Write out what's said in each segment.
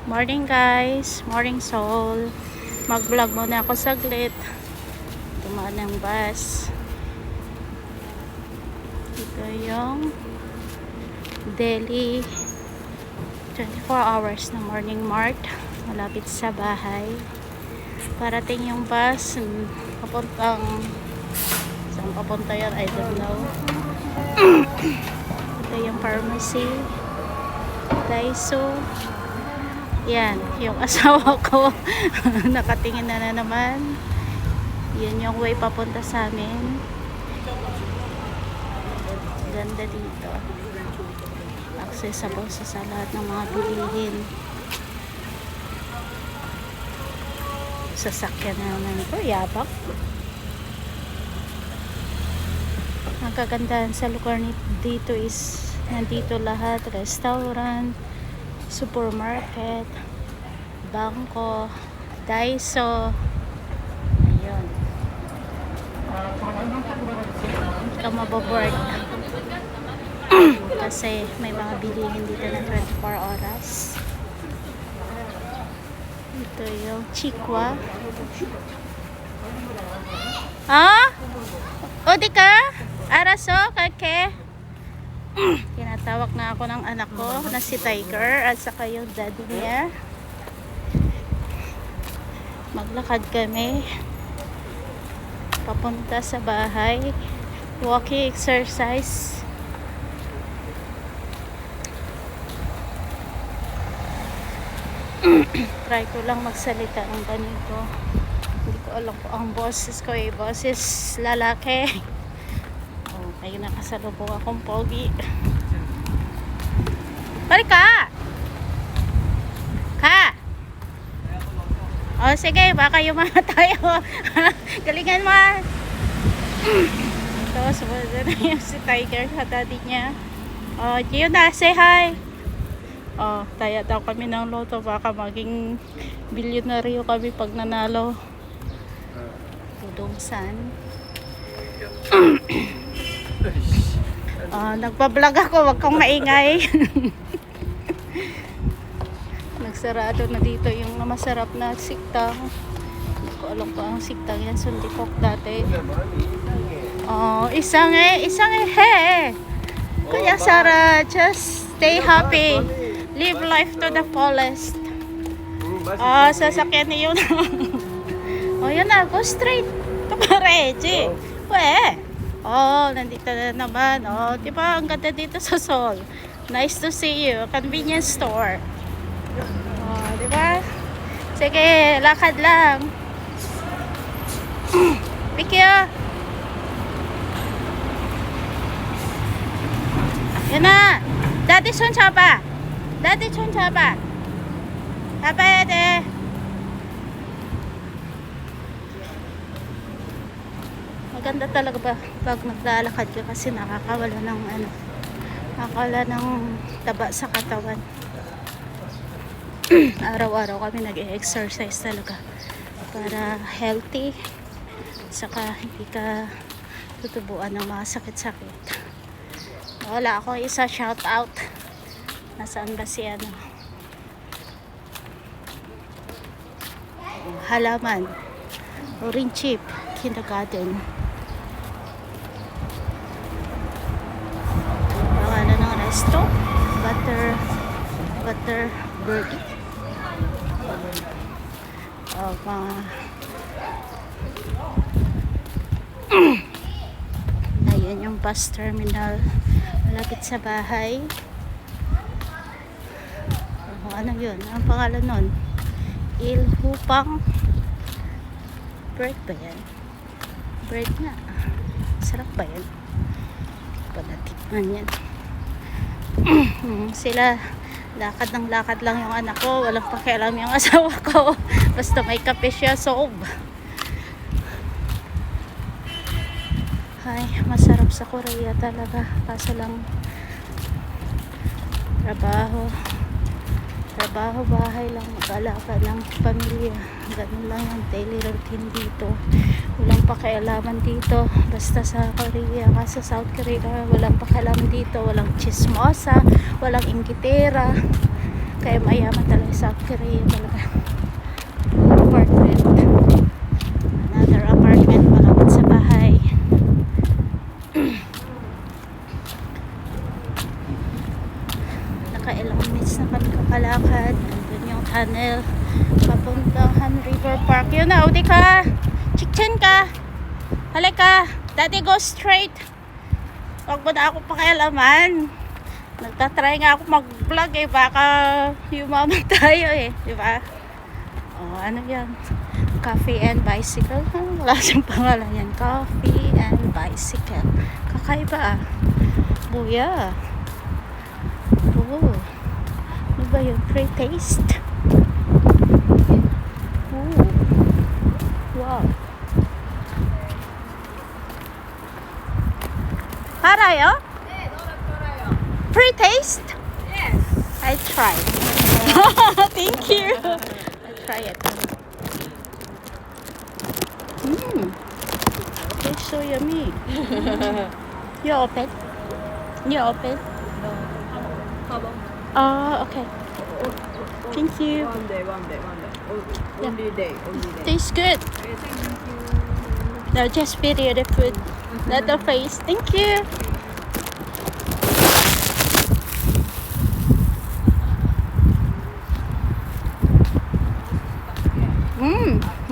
Morning guys, morning Seoul. Mag-vlog muna ako saglit. Tumaan ng bus. Ito yung Delhi 24 hours na morning mart. Malapit sa bahay. Parating yung bus. Papuntang saan papunta yan? I don't know. Ito yung pharmacy. Daiso. Yan, yung asawa ko nakatingin na naman. Yan yung way papunta sa amin. Ganda dito. Accessible sa lahat ng mga bilihin. Sasakyan na naman ito. Yabak. Ang kagandahan sa lugar dito is nandito lahat. Restaurant, supermarket, bangko, Daiso. Ayun. Hindi ka maboboard. Kasi may mga bilihin dito na 24 oras. Ito yung Chikwa. Ah? O di ka? Araso? Kake? Tinatawag na ako ng anak ko na si Tiger at saka yung daddy niya. Maglakad kami papunta sa bahay. Walking exercise. Try ko lang magsalita ng ganito. Hindi ko alam kung ang boses ko ay boses lalaki. Ayun, nakasalubong akong pogi. Pari ka! Ka! O sige, baka yumahan tayo. Galingan mo. Ito, sumunod na yung si Tiger sa daddy niya. O, Gio na, say hi. O, taya daw kami ng loto. Baka maging bilyonaryo kami pag nanalo. Tudongsan. Nagpa-vlog ako, wag kang maingay. Nagsarado na dito yung masarap na siktang. Hindi ko alam kung ang siktang yan, Sundipok dati. Isang he. Kuya Sarah, just stay happy. Live life to the fullest. Sasakyan niyo na. Yun na, go straight. Kapareji. Nandito na naman. Diba ang ganda dito sa Seoul. Nice to see you. Convenience store. Diba? Sige, lakad lang. Pikyo. Yan na. Daddy 손 잡아. Daddy 손 잡아. 잡아야 돼. Maganda talaga ba pag naglalakad ka kasi nakakawala ng taba sa katawan. Araw-araw kami nag-exercise talaga para healthy, saka hindi ka tutubuan ng mga sakit-sakit. Wala akong isa shout out. Nasaan ba si halaman orange chip kindergarten. Resto, butter birdie. Ayun yung bus terminal malapit sa bahay. Ano yun? Ang pangalan nun? Ilhupang bread ba yan? Bread nga. Sarap ba yan? Panatikman yan. Sila lakad ng lakad lang yung anak ko, walang pakialam yung asawa ko. Basta may kape siya, sob. Ay, masarap sa Korea talaga. Kaso lang trabaho, bahay lang, mag-alaga lang, pamilya. Ganun lang yung daily routine dito. Walang pakialaman dito. Basta sa Korea, kasi sa South Korea, walang pakialaman dito. Walang chismosa, walang inggitera. Kaya mayaman talaga South Korea talaga. Apartment. Another apartment malapit sa bahay. Nakailang minutes na kami kakalakad. Nandun yung tunnel papuntang Han River Park. Yun na, udi ka. Chicken ka. Halika. Daddy, go straight. Huwag mo na ako pakialaman. Nagtatry nga ako mag-vlog eh. Baka yumaman tayo eh. Diba? Oh, ano yan? Coffee and Bicycle. Wala siyang pangalan yan. Coffee and Bicycle. Kakaiba ah. Buya. Oh. Ano ba yun? Pre-taste. Oh. Wow. Parayo? Pre-taste? Yes. I try. Thank you. I try it. It's so yummy. You open? You open? How about Okay. Thank you. one day. Yeah. Only day. Tastes good. Okay, thank you. No, just video the food. Not the face. Thank you.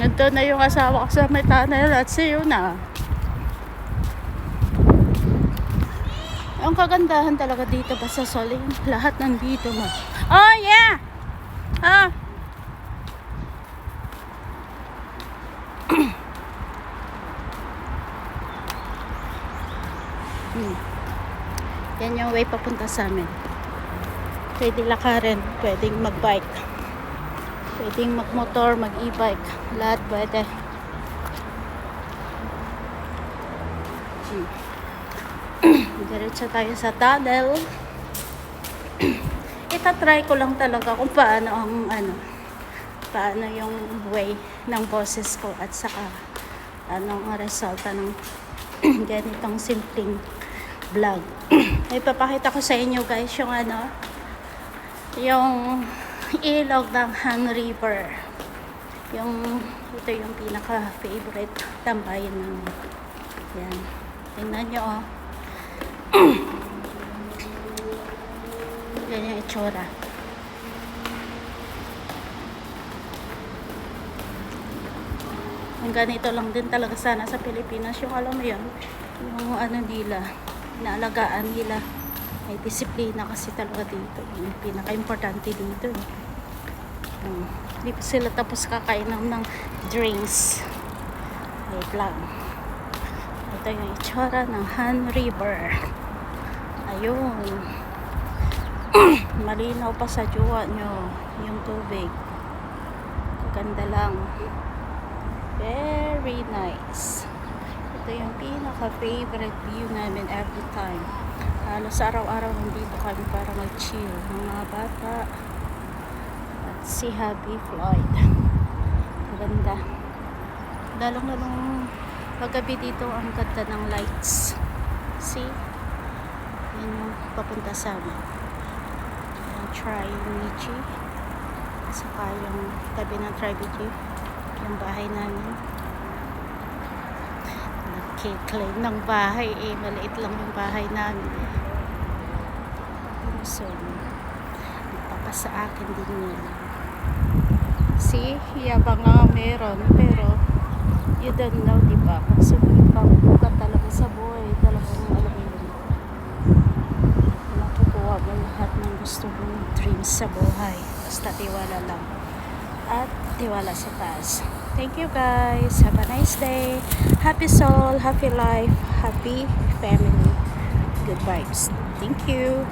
Nandun na yung asawa ko sa may tunnel at see you na. Ang kagandahan talaga dito ba sa Soling, lahat nandito mo. Oh yeah! Ah! Yan yung way papunta sa amin. Pwede lakarin, pwedeng magbike, pwedeng magmotor, mag-e-bike, lahat pwede. Diretso tayo sa tunnel. Itatry ko lang talaga kung paano ang paano yung way ng boses ko at saka anong resulta ng ganitong simpleng vlog. Ipapakita ko sa inyo guys yung yung ilog ng Han River. Ito yung pinaka favorite tambayan namin. Yan. Tingnan nyo oh. Yan yung itsura. Ang ganito lang din talaga sana sa Pilipinas. Yung alam mo yun, yung nila, naalagaan nila. May disiplina kasi talaga dito. Yung pinaka-importante dito. Hindi pa sila tapos kakainom ng drinks. Wait lang. Ito yung itsura ng Han River. Ayun. Malinaw pa sa jowa nyo yung tubig. Ganda lang. Very nice. Ito yung pinaka-favorite view namin every time. Halos araw-araw nandito kami para mag-chill ng mga bata at si Happy Floyd. Ganda. Lalong-lalong paggabi dito ang ganda ng lights. See? Yan yung papunta sa amin. Tri-Michi. Saka yung tabi ng Tri-Michi. Yung bahay namin. Nagkiklaim ng bahay eh. Maliit lang yung bahay namin eh. So, nagpapasa akin din nila. See? Yabang nga meron. Pero, you don't know, diba? Pag sumipang ka talaga sa buhay, talagang alam mo yun. Makukuha mo lahat ng gusto mong dreams sa buhay. Basta tiwala lang. At tiwala sa taas. Thank you guys. Have a nice day. Happy soul, happy life, happy family. Good vibes. Thank you.